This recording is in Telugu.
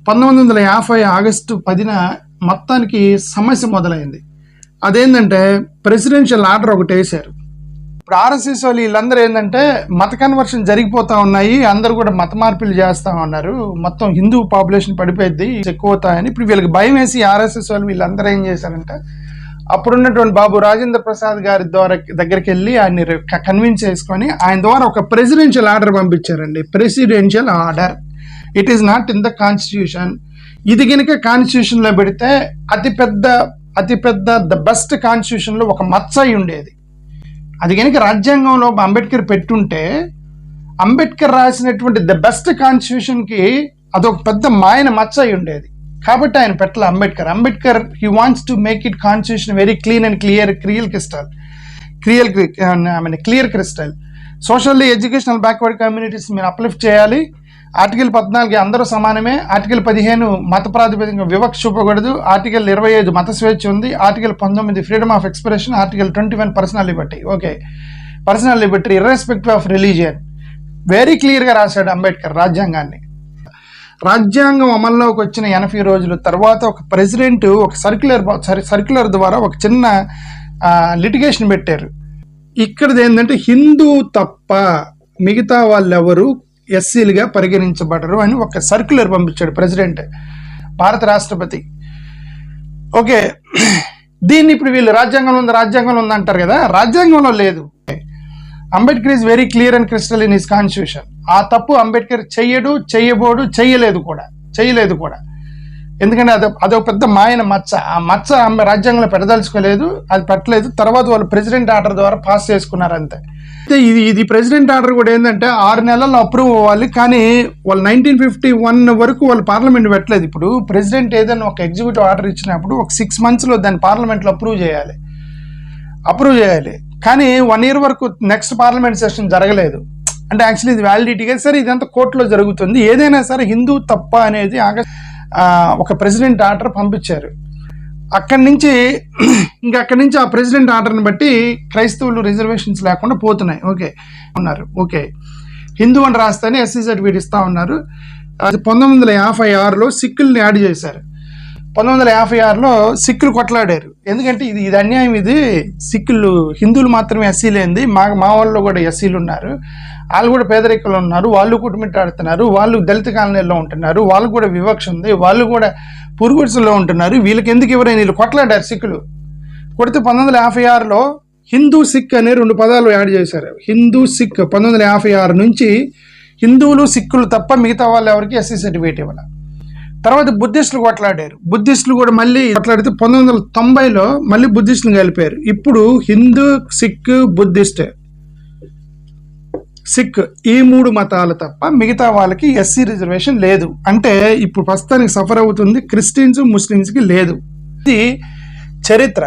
1950 ఆగస్టు 10న మొత్తానికి సమస్య మొదలైంది. అదేంటంటే ప్రెసిడెన్షియల్ ఆర్డర్ ఒకటి వేశారు. ఇప్పుడు ఆర్ఎస్ఎస్ వాళ్ళు వీళ్ళందరూ ఏంటంటే మత కన్వర్షన్ జరిగిపోతా ఉన్నాయి, అందరూ కూడా మత మార్పులు చేస్తా ఉన్నారు, మొత్తం హిందూ పాపులేషన్ పడిపోయింది, ఎక్కువ అవుతాయని ఇప్పుడు వీళ్ళకి భయం వేసి ఆర్ఎస్ఎస్ వాళ్ళు వీళ్ళందరూ ఏం చేశారంటే అప్పుడున్నటువంటి బాబు రాజేంద్ర ప్రసాద్ గారి దగ్గరికి వెళ్ళి ఆయన్ని కన్విన్స్ చేసుకొని ఆయన ద్వారా ఒక ప్రెసిడెన్షియల్ ఆర్డర్ పంపించారండి. Presidential order, it is not in the constitution. ఇది కనుక కాన్స్టిట్యూషన్లో పెడితే అతిపెద్ద ద బెస్ట్ కాన్స్టిట్యూషన్లో ఒక మచ్చ అయి ఉండేది. అది కనుక రాజ్యాంగంలో అంబేద్కర్ పెట్టుంటే అంబేద్కర్ రాసినటువంటి ద బెస్ట్ కాన్స్టిట్యూషన్కి అదొక పెద్ద మాయన మచ్చ అయి ఉండేది. కాబట్టి ఆయన పెట్టలే Ambedkar he wants to make it constitution very clean and clear crystal. Socially educational backward communities మీరు అప్లిఫ్ట్ చేయాలి. ఆర్టికల్ 14 అందరూ సమానమే. ఆర్టికల్ 15 మత ప్రాతిపదికగా వివక్ష చూపకూడదు. ఆర్టికల్ 25 మత స్వేచ్ఛ ఉంది. Article 19 freedom of expression. Article 21 personal Liberty. Okay, personal Liberty irrespective of religion. Very క్లియర్గా రాశాడు అంబేద్కర్ రాజ్యాంగాన్ని. రాజ్యాంగం అమల్లోకి వచ్చిన 80 రోజుల తర్వాత ఒక ప్రెసిడెంట్ ఒక సర్క్యులర్ ద్వారా ఒక చిన్న లిటిగేషన్ పెట్టారు. ఇక్కడది ఏంటంటే హిందూ తప్ప మిగతా వాళ్ళెవరు ఎస్సీలుగా పరిగణించబడరు అని ఒక సర్క్యులర్ పంపించాడు ప్రెసిడెంట్, భారత రాష్ట్రపతి. ఓకే, దీన్ని ఇప్పుడు వీళ్ళు రాజ్యాంగంలో ఉంది అంటారు కదా, రాజ్యాంగంలో లేదు. Ambedkar is very clear and crystal in his constitution. ఆ తప్పు అంబేద్కర్ చెయ్యబోడు, చేయలేదు కూడా. ఎందుకంటే అదొక పెద్ద మాయన మచ్చ. ఆ మచ్చ రాజ్యాంగంలో పెట్టదలుచుకోలేదు, అది పెట్టలేదు. తర్వాత వాళ్ళు ప్రెసిడెంట్ ఆర్డర్ ద్వారా పాస్ చేసుకున్నారు అంతే. ఇది ప్రెసిడెంట్ ఆర్డర్ కూడా ఏంటంటే 6 నెలల్లో అప్రూవ్ అవ్వాలి, కానీ వాళ్ళు 1951 వరకు వాళ్ళు పార్లమెంట్ పెట్టలేదు. ఇప్పుడు ప్రెసిడెంట్ ఏదైనా ఒక ఎగ్జిక్యూటివ్ ఆర్డర్ ఇచ్చినప్పుడు ఒక 6 monthsలో దాన్ని పార్లమెంట్లో అప్రూవ్ చేయాలి. కానీ 1 year వరకు నెక్స్ట్ పార్లమెంట్ సెషన్ జరగలేదు. అంటే యాక్చువల్లీ ఇది వ్యాలిడిటీగా సరే ఇదంతా కోర్టులో జరుగుతుంది. ఏదైనా సరే హిందూ తప్ప అనేది ఒక ప్రెసిడెంట్ ఆర్డర్ పంపించారు. అక్కడి నుంచి ఆ ప్రెసిడెంట్ ఆర్డర్ని బట్టి క్రైస్తవులు రిజర్వేషన్స్ లేకుండా పోతున్నాయి. ఓకే, హిందూ అని రాస్తేనే ఎస్సీ సర్టిఫికేట్ ఇస్తా ఉన్నారు. అది 1956లో సిక్కుల్ని యాడ్ చేశారు. 1956లో సిక్కులు కొట్లాడారు. ఎందుకంటే ఇది అన్యాయం, ఇది సిక్కులు హిందువులు మాత్రమే ఎస్సీ లేనిది, మా వాళ్ళు కూడా ఎస్సీలు ఉన్నారు, వాళ్ళు కూడా పేదరికంలో ఉన్నారు, వాళ్ళు కుటుంబిట్టాడుతున్నారు, వాళ్ళు దళిత కాలనీలో ఉంటున్నారు, వాళ్ళు కూడా వివక్ష ఉంది, వాళ్ళు కూడా పురుగుడిసలో ఉంటున్నారు, వీళ్ళకి ఎందుకు ఎవరైనా వీళ్ళు కొట్లాడారు. సిక్కులు కొడితే 1956లో హిందూ సిక్ అనే 2 పదాలు యాడ్ చేశారు. హిందూ సిక్ 1956 నుంచి హిందువులు సిక్కులు తప్ప మిగతా వాళ్ళు ఎవరికి ఎస్సీ సర్టిఫికేట్ ఇవ్వాలి. తర్వాత బుద్ధిస్టులు కొట్లాడారు. బుద్ధిస్టులు కూడా మళ్ళీ కొట్లాడితే 1990లో మళ్ళీ బుద్ధిస్టులు కలిపారు. ఇప్పుడు హిందూ, సిక్ ఈ 3 మతాలు తప్ప మిగతా వాళ్ళకి ఎస్సీ రిజర్వేషన్ లేదు. అంటే ఇప్పుడు ప్రస్తుతానికి సఫర్ అవుతుంది క్రిస్టియన్స్, ముస్లిమ్స్కి లేదు. ఇది చరిత్ర.